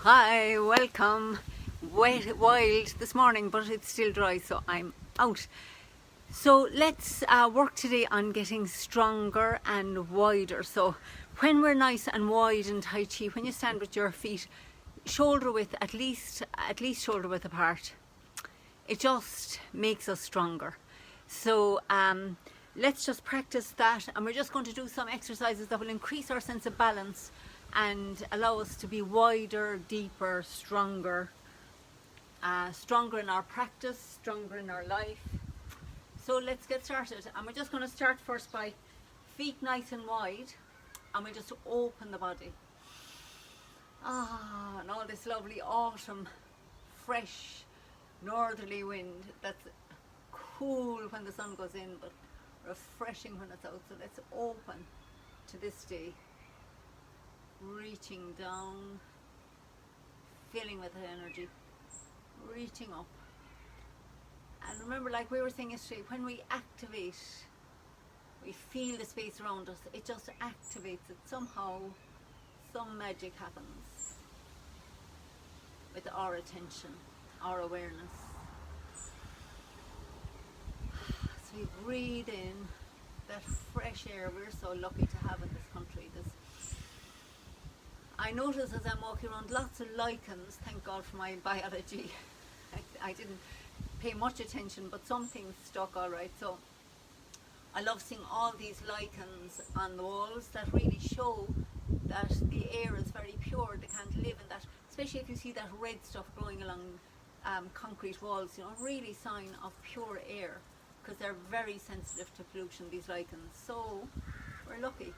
Hi, welcome. Wet, wild this morning, but it's still dry, so I'm out. So let's work today on getting stronger and wider. So when we're nice and wide in Tai Chi, when you stand with your feet shoulder width, at least shoulder width apart, it just makes us stronger. So let's just practice that, and we're just going to do some exercises that will increase our sense of balance and allow us to be wider, deeper, stronger, stronger in our practice, stronger in our life. So let's get started, and we're just going to start first by feet nice and wide, and we just open the body. And all this lovely autumn, fresh, northerly wind that's cool when the sun goes in, but refreshing when it's out. So let's open to this day, reaching down, filling with energy, reaching up. And remember, like we were saying yesterday, when we activate, we feel the space around us, it just activates it. Somehow some magic happens with our attention, our awareness. So we breathe in that fresh air we're so lucky to have in this country. I notice as I'm walking around lots of lichens. Thank God for my biology. I didn't pay much attention, but some things stuck all right. So I love seeing all these lichens on the walls that really show that the air is very pure. They can't live in that, especially if you see that red stuff growing along concrete walls, you know, really sign of pure air, because they're very sensitive to pollution, these lichens. So we're lucky,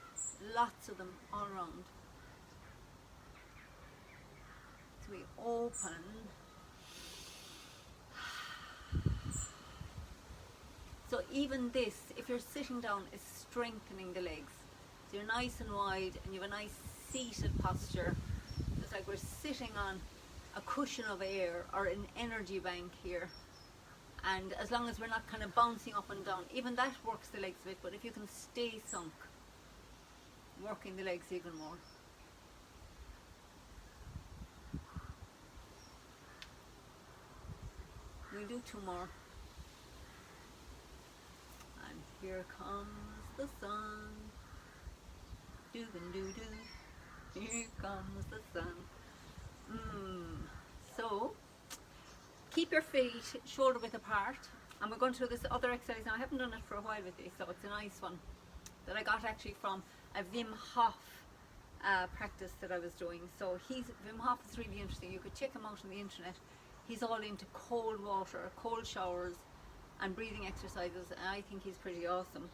lots of them all around. So we open, so even this, if you're sitting down, is strengthening the legs. So you're nice and wide, and you have a nice seated posture. It's like we're sitting on a cushion of air or an energy bank here. And as long as we're not kind of bouncing up and down, even that works the legs a bit, but if you can stay sunk, working the legs even more. We'll do two more. And here comes the sun. Doo-doo-doo-doo. Here comes the sun. So keep your feet shoulder width apart, and we're going to do this other exercise now. I haven't done it for a while with you, so it's a nice one that I got actually from a Wim Hof practice that I was doing. So Wim Hof is really interesting. You could check him out on the internet. He's all into cold water, cold showers and breathing exercises, and I think he's pretty awesome.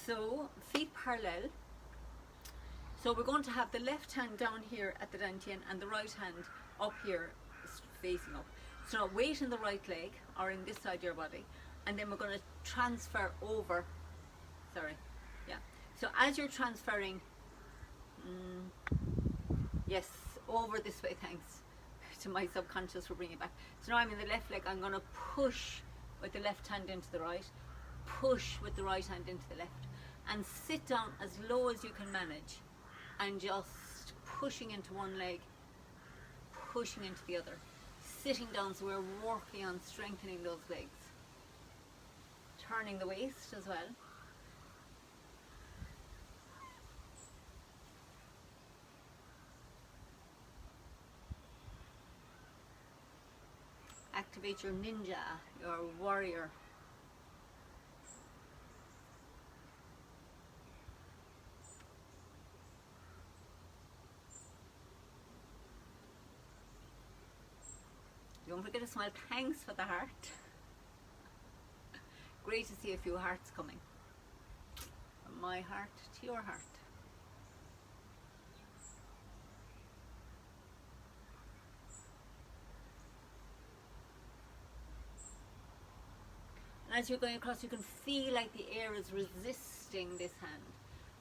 So feet parallel. So we're going to have the left hand down here at the dantian and the right hand up here facing up. So now weight in the right leg or in this side of your body, and then we're going to transfer over, so as you're transferring, yes, over this way, thanks to my subconscious for bringing it back. So now I'm in the left leg, I'm going to push with the left hand into the right, push with the right hand into the left, and sit down as low as you can manage, and just pushing into one leg, pushing into the other, sitting down. So we're working on strengthening those legs, turning the waist as well. Activate your ninja, your warrior. Don't forget to smile. Thanks for the heart. Great to see a few hearts coming. From my heart to your heart. And as you're going across, you can feel like the air is resisting this hand,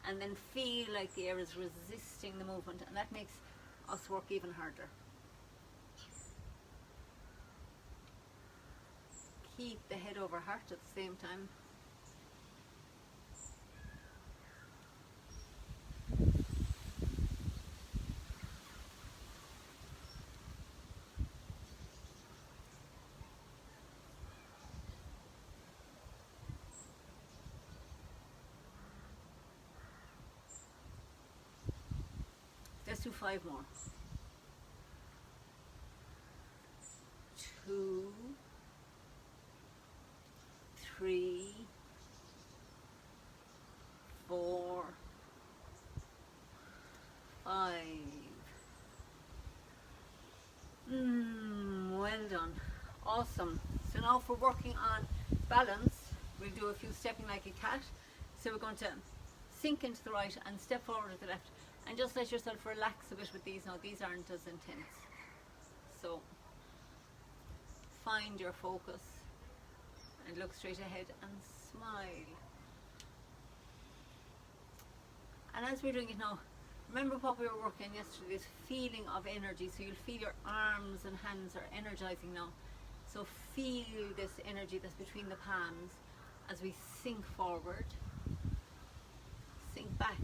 and then feel like the air is resisting the movement, and that makes us work even harder. Keep the head over heart at the same time. 5 more. 2, 3, 4, 5. Well done. Awesome. So now if we're working on balance, we'll do a few stepping like a cat. So we're going to sink into the right and step forward to the left, and just let yourself relax a bit with these now. These aren't as intense. So find your focus and look straight ahead and smile. And as we're doing it now, remember what we were working on yesterday, this feeling of energy. So you'll feel your arms and hands are energizing now. So feel this energy that's between the palms as we sink forward, sink back.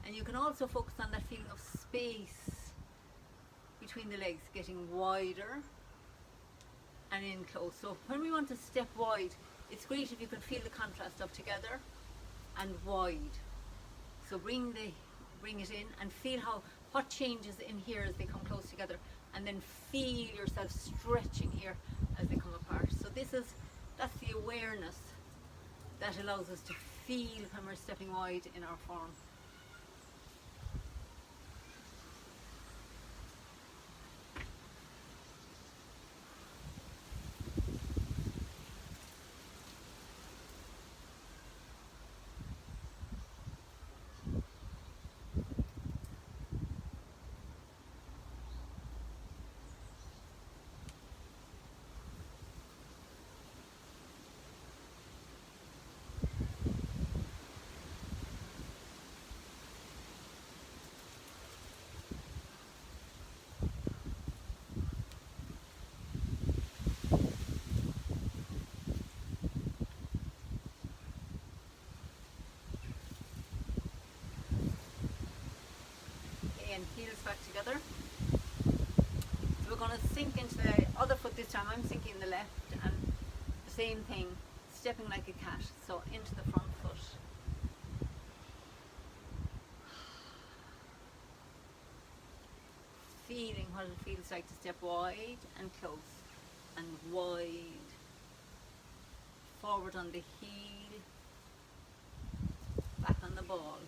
And you can also focus on that feeling of space between the legs, getting wider and in close. So when we want to step wide, it's great if you can feel the contrast of together and wide. So bring it in and feel what changes in here as they come close together, and then feel yourself stretching here as they come apart. So that's the awareness that allows us to feel when we're stepping wide in our form. And heels back together. So we're going to sink into the other foot this time. I'm sinking in the left, and the same thing, stepping like a cat. So into the front foot. Feeling what it feels like to step wide and close, and wide. Forward on the heel, back on the ball.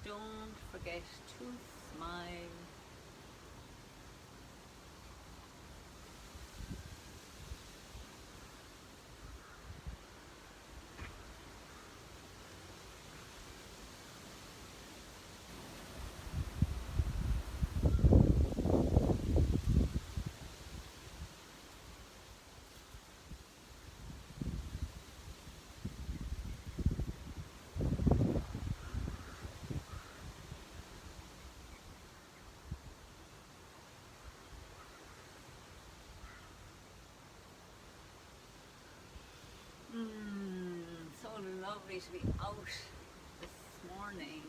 Don't forget to smile. So lovely to be out this morning.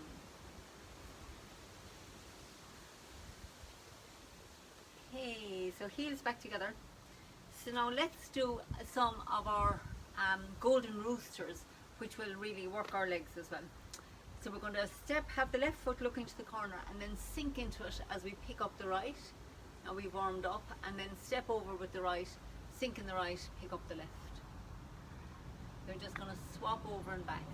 Okay, so heels back together. So now let's do some of our golden roosters, which will really work our legs as well. So we're going to have the left foot look into the corner and then sink into it as we pick up the right. Now we've warmed up, and then step over with the right, sink in the right, pick up the left. They're just going to swap over and back.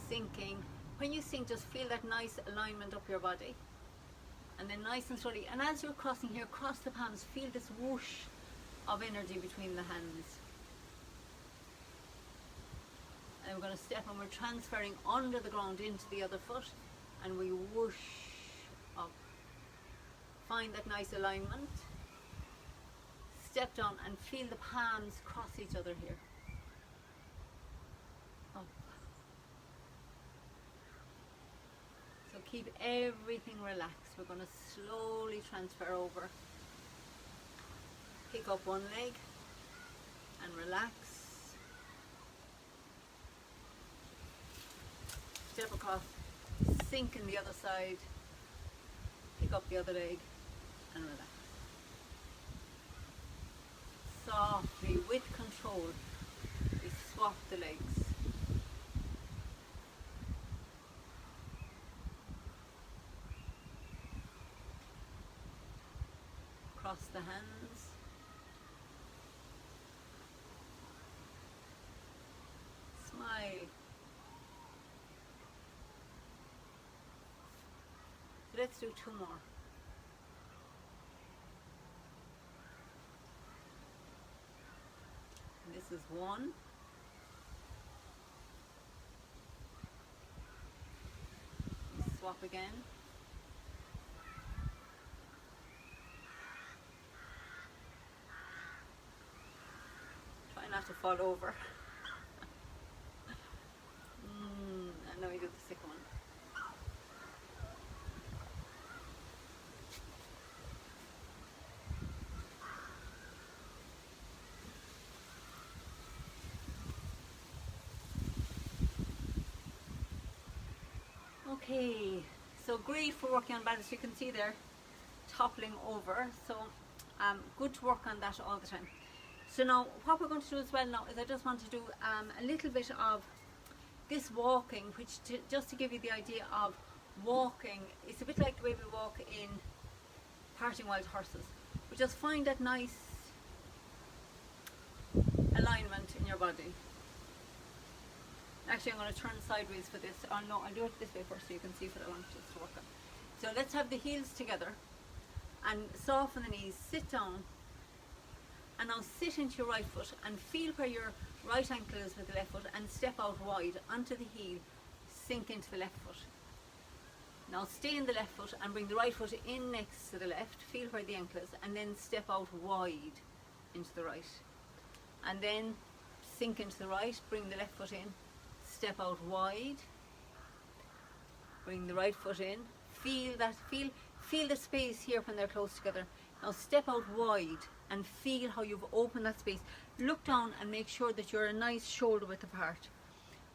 Sinking. When you sink, just feel that nice alignment up your body. And then nice and slowly. And as you're crossing here, cross the palms. Feel this whoosh of energy between the hands. And we're going to step, and we're transferring under the ground into the other foot. And we whoosh up. Find that nice alignment. Step down and feel the palms cross each other here. Up. So keep everything relaxed. We're going to slowly transfer over. Pick up one leg and relax. Step across, sink in the other side, pick up the other leg and relax. Softly, with control, we swap the legs. Cross the hands. Smile. So let's do 2 more. And this is 1. Swap again. Try not to fall over. And then we do the second one. Okay, so great for working on balance. You can see there, toppling over. So good to work on that all the time. So now what we're going to do as well now is I just want to do a little bit of this walking, which just to give you the idea of walking, it's a bit like the way we walk in Parting Wild Horses. We just find that nice alignment in your body. Actually, I'm going to turn sideways for this. Oh no, I'll do it this way first so you can see what I want us to work on. So let's have the heels together and soften the knees, sit down, and now sit into your right foot and feel where your right ankle is with the left foot and step out wide onto the heel, sink into the left foot. Now stay in the left foot and bring the right foot in next to the left, feel where the ankle is, and then step out wide into the right. And then sink into the right, bring the left foot in, step out wide, bring the right foot in, feel that, feel the space here when they're close together. Now step out wide and feel how you've opened that space. Look down and make sure that you're a nice shoulder width apart.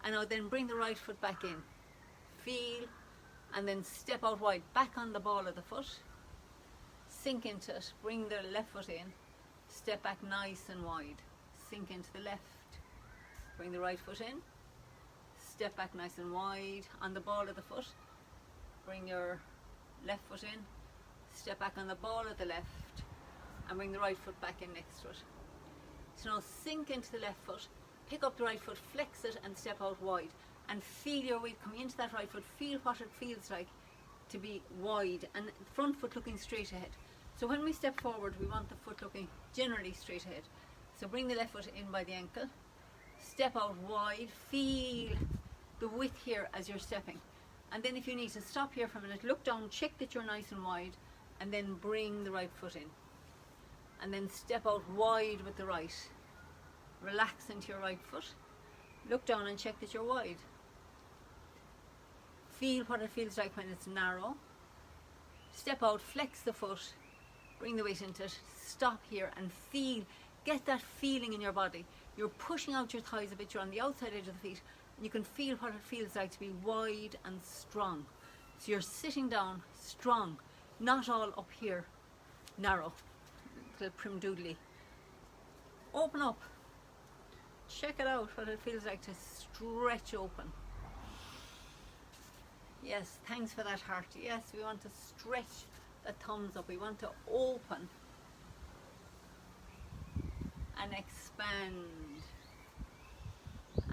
And now then bring the right foot back in. Feel, and then step out wide, back on the ball of the foot. Sink into it, bring the left foot in, step back nice and wide. Sink into the left, bring the right foot in, step back nice and wide on the ball of the foot. Bring your left foot in, step back on the ball of the left, and bring the right foot back in next to it. So now sink into the left foot, pick up the right foot, flex it and step out wide, and feel your weight coming into that right foot. Feel what it feels like to be wide and front foot looking straight ahead. So when we step forward, we want the foot looking generally straight ahead. So bring the left foot in by the ankle, step out wide, feel the width here as you're stepping. And then if you need to stop here for a minute, look down, check that you're nice and wide, and then bring the right foot in. And then step out wide with the right. Relax into your right foot. Look down and check that you're wide. Feel what it feels like when it's narrow. Step out, flex the foot, bring the weight into it, stop here and feel, get that feeling in your body. You're pushing out your thighs a bit, you're on the outside edge of the feet, and you can feel what it feels like to be wide and strong. So you're sitting down strong, not all up here, narrow, little primdoodly. Open up. Check it out, what it feels like to stretch open. Yes, thanks for that heart. Yes, we want to stretch the thumbs up. We want to open and expand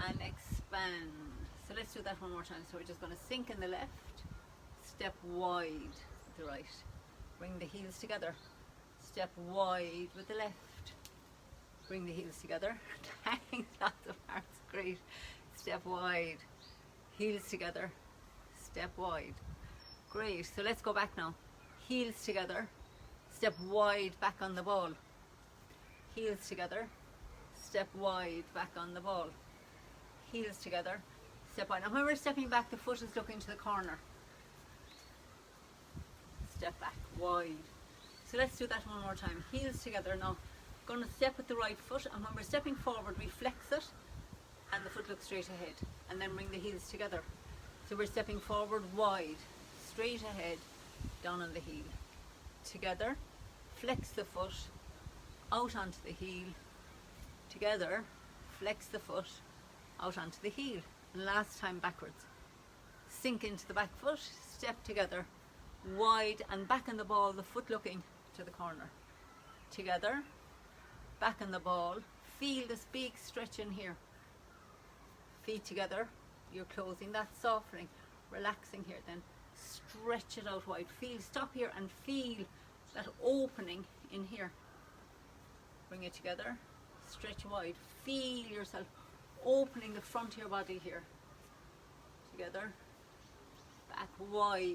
and expand. So let's do that one more time. So we're just going to sink in the left, step wide with the right, bring the heels together, step wide with the left, bring the heels together. Thanks, lots of hearts, great. Step wide, heels together, step wide. Great, so let's go back now. Heels together, step wide back on the ball. Heels together, step wide back on the ball. Heels together, step wide. And when we're stepping back, the foot is looking to the corner. Step back, wide. So let's do that one more time. Heels together now. Going to step with the right foot, and when we're stepping forward, we flex it, and the foot looks straight ahead. And then bring the heels together. So we're stepping forward wide, straight ahead, down on the heel. Together, flex the foot out onto the heel, together, flex the foot out onto the heel, and last time backwards. Sink into the back foot, step together, wide and back in the ball, the foot looking to the corner. Together, back in the ball, feel this big stretch in here. Feet together, you're closing that, softening, relaxing here, then stretch it out wide. Stop here and feel that opening in here. Bring it together, stretch wide, feel yourself opening the front of your body here. Together, back wide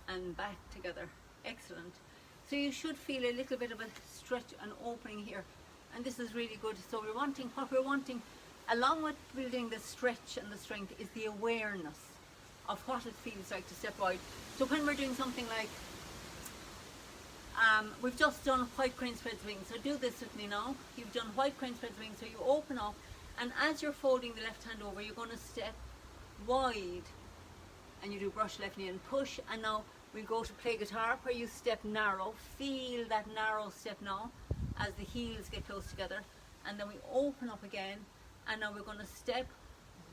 and back together. Excellent. So you should feel a little bit of a stretch and opening here, and this is really good. So what we're wanting along with building the stretch and the strength is the awareness of what it feels like to step wide. So when we're doing something like we've just done white crane spread swings, so do this with me now. You've done white crane spread swings, so you open up, and as you're folding the left hand over, you're going to step wide, and you do brush left knee and push. And now we go to play guitar, where you step narrow. Feel that narrow step now as the heels get close together, and then we open up again, and now we're going to step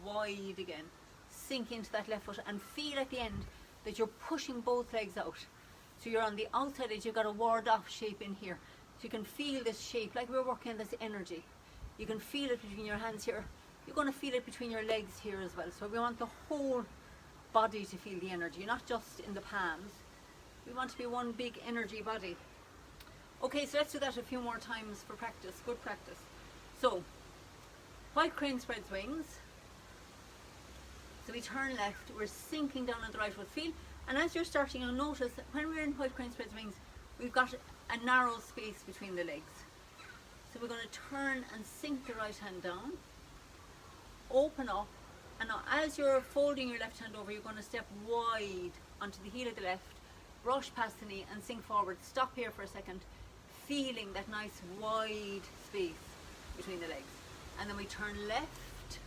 wide again. Sink into that left foot and feel at the end that you're pushing both legs out. So you're on the outside edge, you've got a ward off shape in here. So you can feel this shape, like we're working on this energy. You can feel it between your hands here. You're going to feel it between your legs here as well. So we want the whole body to feel the energy, not just in the palms. We want to be one big energy body. Okay, so let's do that a few more times for practice, good practice. So, white crane spread swings. So we turn left, we're sinking down on the right foot, feel, and as you're starting, you'll notice that when we're in white crane spread swings, we've got a narrow space between the legs. So we're going to turn and sink the right hand down, open up, and now as you're folding your left hand over, you're going to step wide onto the heel of the left, brush past the knee and sink forward. Stop here for a second, feeling that nice wide space between the legs. And then we turn left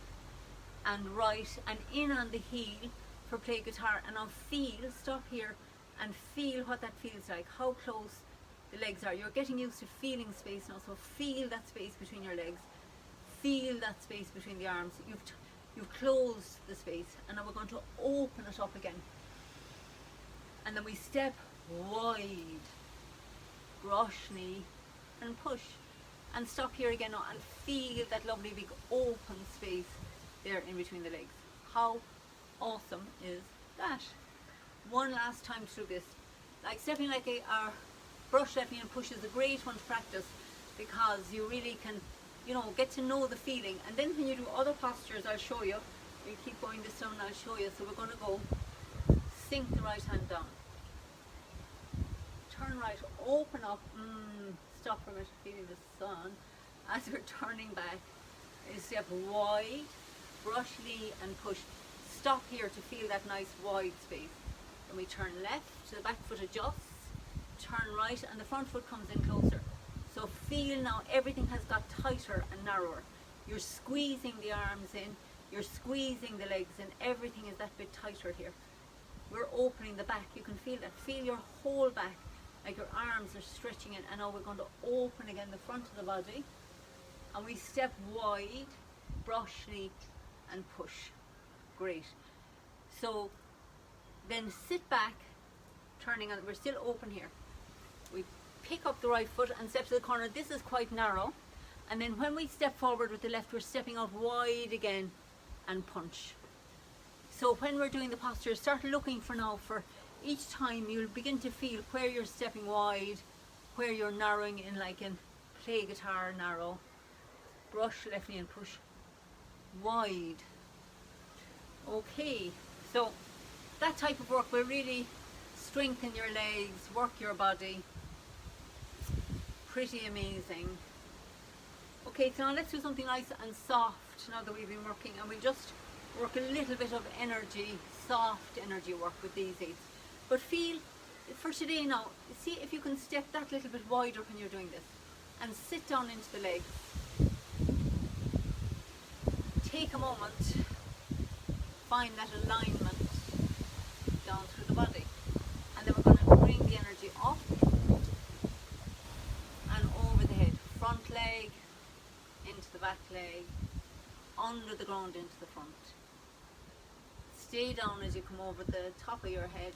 and right and in on the heel for play guitar, and now feel, stop here and feel what that feels like, how close the legs are. You're getting used to feeling space now, so feel that space between your legs, feel that space between the arms. You've closed the space, and now we're going to open it up again, and then we step wide, brush knee and push, and stop here again now and feel that lovely big open space there in between the legs. How awesome is that? One last time to do this. Like stepping like a brush left knee and push is a great one to practice, because you really can, you know, get to know the feeling. And then when you do other postures, I'll show you. You keep going this down and I'll show you. So we're going to go sink the right hand down, turn right, open up, stop for a minute, feeling the sun. As we're turning back, you step wide, brush knee and push. Stop here to feel that nice wide space. Then we turn left, so the back foot adjusts, turn right and the front foot comes in closer. So feel now everything has got tighter and narrower. You're squeezing the arms in, you're squeezing the legs in, everything is that bit tighter here. We're opening the back, you can feel that. Feel your whole back, like your arms are stretching in, and now we're going to open again the front of the body. And we step wide, brush knee and push. Great. So then sit back, turning on, we're still open here. We pick up the right foot and step to the corner. This is quite narrow. And then when we step forward with the left, we're stepping out wide again and punch. So when we're doing the posture, start looking for now, for each time you'll begin to feel where you're stepping wide, where you're narrowing in, like in play guitar, narrow, brush left knee and push, wide. Okay, so that type of work will really strengthen your legs, work your body. Pretty amazing. Okay, so now let's do something nice and soft now that we've been working, and we'll just work a little bit of energy, soft energy work with these eights. But feel, for today now, see if you can step that little bit wider when you're doing this, and sit down into the legs. Take a moment, find that alignment down through the body, and then we're going to bring the energy up leg into the back leg, under the ground into the front. Stay down as you come over the top of your head.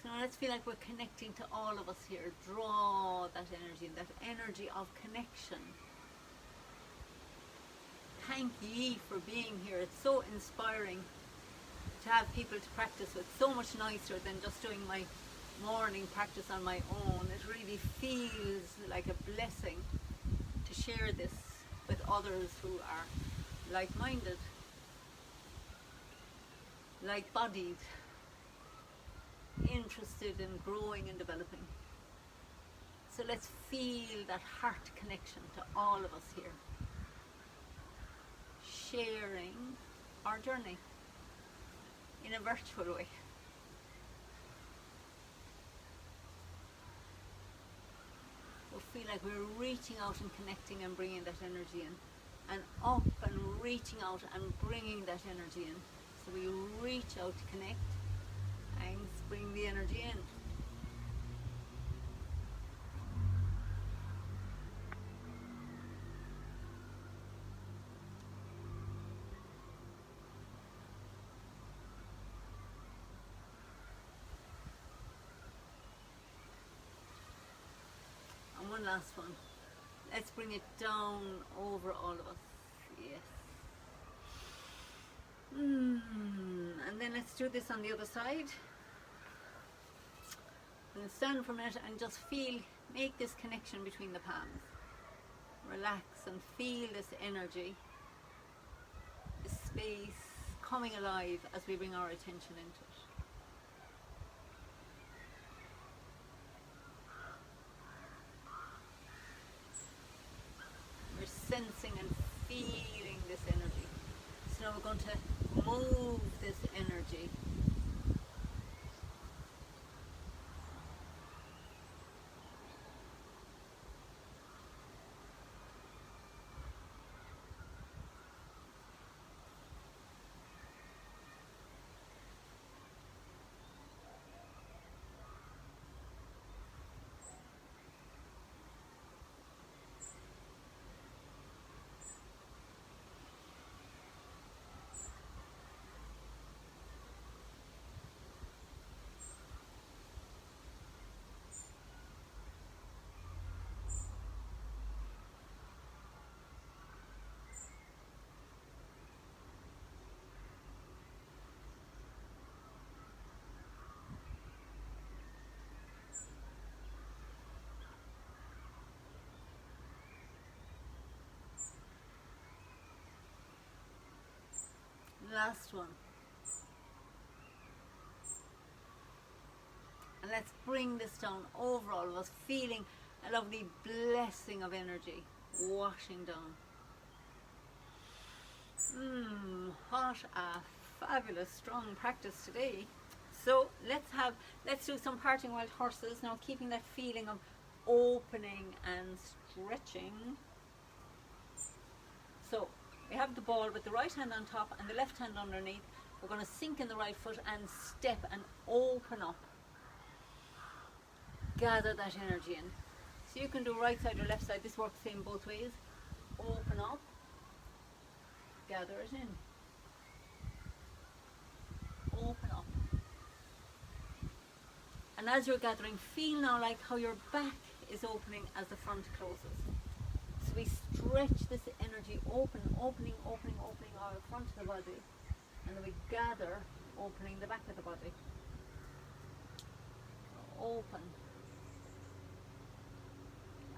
So now let's feel like we're connecting to all of us here. Draw that energy of connection. Thank ye for being here. It's so inspiring to have people to practice with, so much nicer than just doing my morning practice on my own. It really feels like a blessing to share this with others who are like-minded, like-bodied, interested in growing and developing. So let's feel that heart connection to all of us here, sharing our journey in a virtual way. We'll feel like we're reaching out and connecting and bringing that energy in, and up and reaching out and bringing that energy in. So we reach out to connect. Thanks, bring the energy in. And one last one. Let's bring it down over all of us. Yes. And then let's do this on the other side. And stand for a minute and just make this connection between the palms. Relax and feel this energy, this space coming alive as we bring our attention into it. We're sensing and feeling this energy. So now we're going to move this energy last one. And let's bring this down over all of us, feeling a lovely blessing of energy washing down. What a fabulous strong practice today. So let's do some parting wild horses now, keeping that feeling of opening and stretching. So we have the ball with the right hand on top and the left hand underneath. We're going to sink in the right foot and step and open up. Gather that energy in. So you can do right side or left side. This works same both ways. Open up. Gather it in. Open up. And as you're gathering, feel now like how your back is opening as the front closes. So we stretch this energy opening our front of the body, and then we gather, opening the back of the body. Open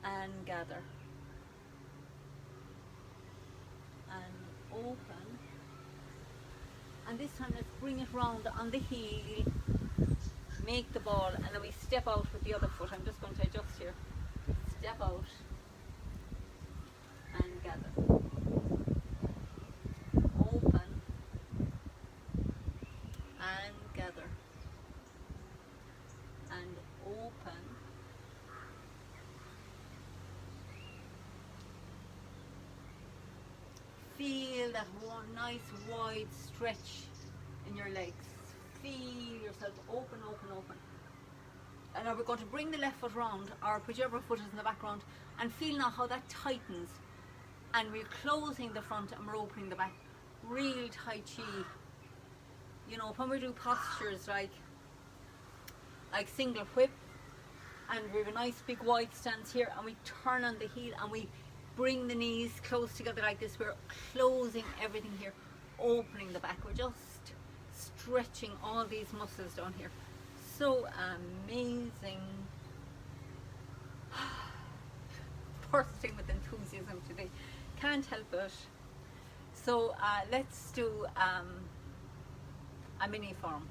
and gather and open, and this time let's bring it round on the heel, make the ball, and then we step out with the other foot. I'm just going to adjust here. Step out and gather. Open and gather. And open feel that one nice wide stretch in your legs. Feel yourself open, open, open. And now we're going to bring the left foot round, or whichever foot is in the background, and feel now how that tightens. And we're closing the front and we're opening the back. Real Tai Chi. You know, when we do postures like single whip, and we have a nice big wide stance here, and we turn on the heel and we bring the knees close together like this. We're closing everything here, opening the back. We're just stretching all these muscles down here. So amazing. Bursting with enthusiasm today. Can't help it. So let's do a mini form.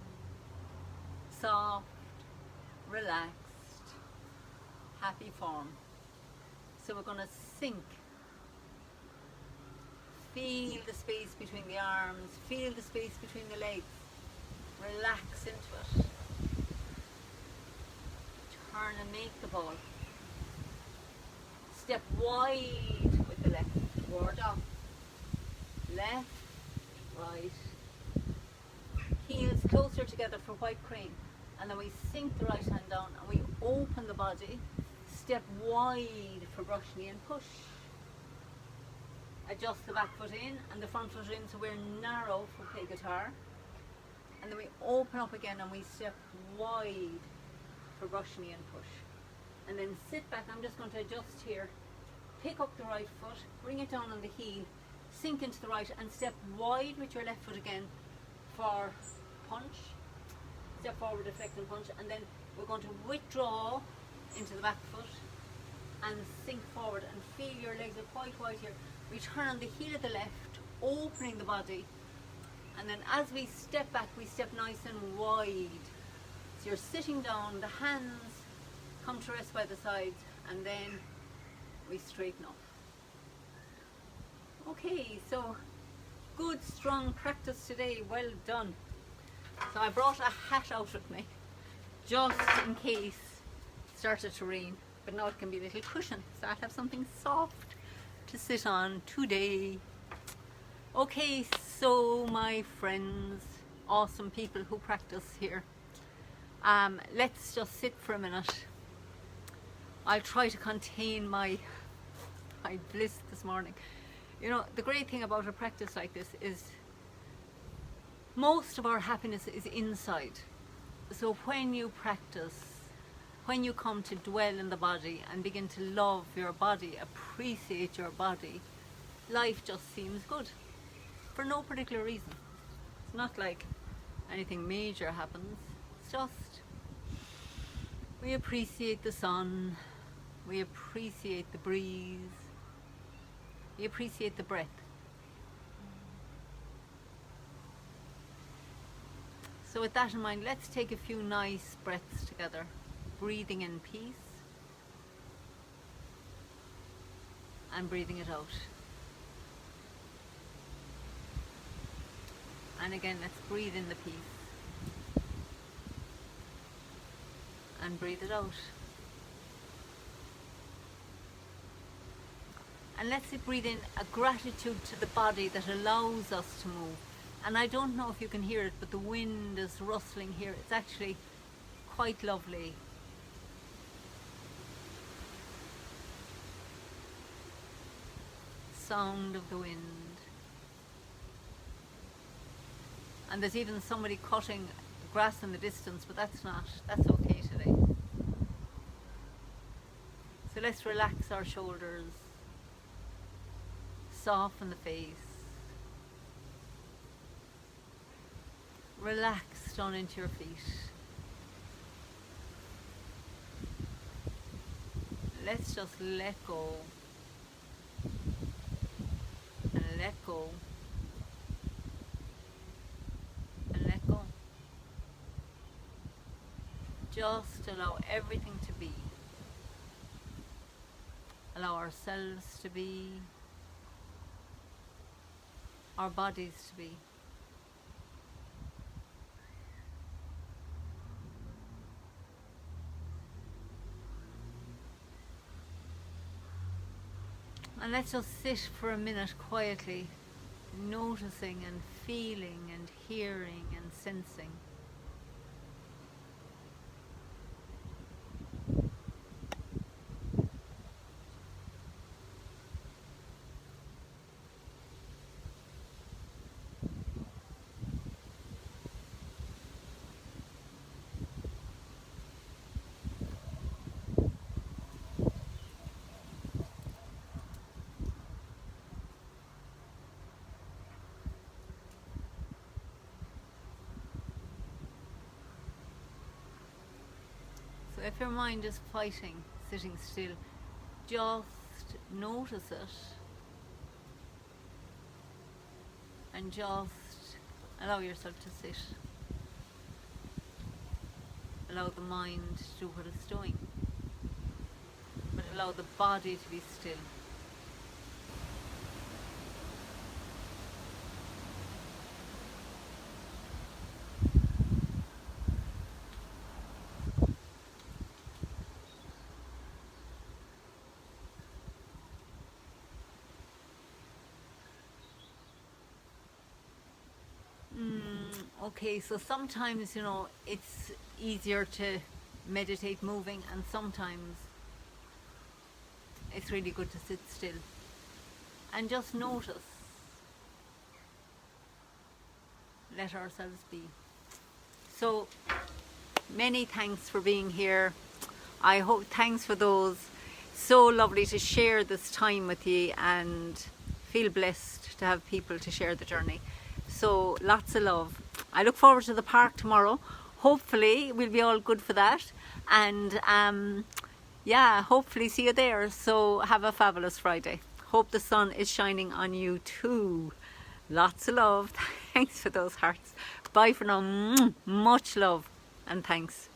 Soft, relaxed, happy form. So we're going to sink. Feel the space between the arms, feel the space between the legs. Relax into it. Turn and make the ball. Step wide with the left, forward up. Left, right. Heels closer together for white crane. And then we sink the right hand down and we open the body. Step wide for brush knee and push. Adjust the back foot in and the front foot in so we're narrow for play guitar. And then we open up again and we step wide for brush knee and push. And then sit back. I'm just going to adjust here. Pick up the right foot, bring it down on the heel, sink into the right and step wide with your left foot again for punch. Step forward, deflect and punch, and then we're going to withdraw into the back foot and sink forward and feel your legs are quite wide here. We turn on the heel of the left, opening the body, and then as we step back, we step nice and wide. So you're sitting down, the hands come to rest by the sides, and then we straighten up. Okay, so good strong practice today, well done. So I brought a hat out with me, just in case it started to rain, but now it can be a little cushion, so I'll have something soft to sit on today. Okay, so my friends, awesome people who practice here, let's just sit for a minute. I'll try to contain my bliss this morning. You know, the great thing about a practice like this is most of our happiness is inside. So when you practice, when you come to dwell in the body and begin to love your body, appreciate your body, life just seems good for no particular reason. It's not like anything major happens. It's just we appreciate the sun, we appreciate the breeze, we appreciate the breath. So with that in mind, let's take a few nice breaths together. Breathing in peace and breathing it out. And again, let's breathe in the peace and breathe it out. And let's breathe in a gratitude to the body that allows us to move. And I don't know if you can hear it, but the wind is rustling here. It's actually quite lovely. Sound of the wind. And there's even somebody cutting grass in the distance, but that's okay today. So let's relax our shoulders, soften the face, relax down into your feet. Let's just let go and let go and let go. Just allow everything to be. Allow ourselves to be, our bodies to be. And let's just sit for a minute quietly noticing and feeling and hearing and sensing. So if your mind is fighting, sitting still, just notice it and just allow yourself to sit. Allow the mind to do what it's doing, but allow the body to be still. Okay, so sometimes, it's easier to meditate moving, and sometimes it's really good to sit still and just notice. Let ourselves be. So, many thanks for being here. I hope, thanks for those. So lovely to share this time with you and feel blessed to have people to share the journey. So lots of love. I look forward to the park tomorrow. Hopefully we'll be all good for that. And yeah, hopefully see you there. So have a fabulous Friday. Hope the sun is shining on you too. Lots of love. Thanks for those hearts. Bye for now. Much love and thanks.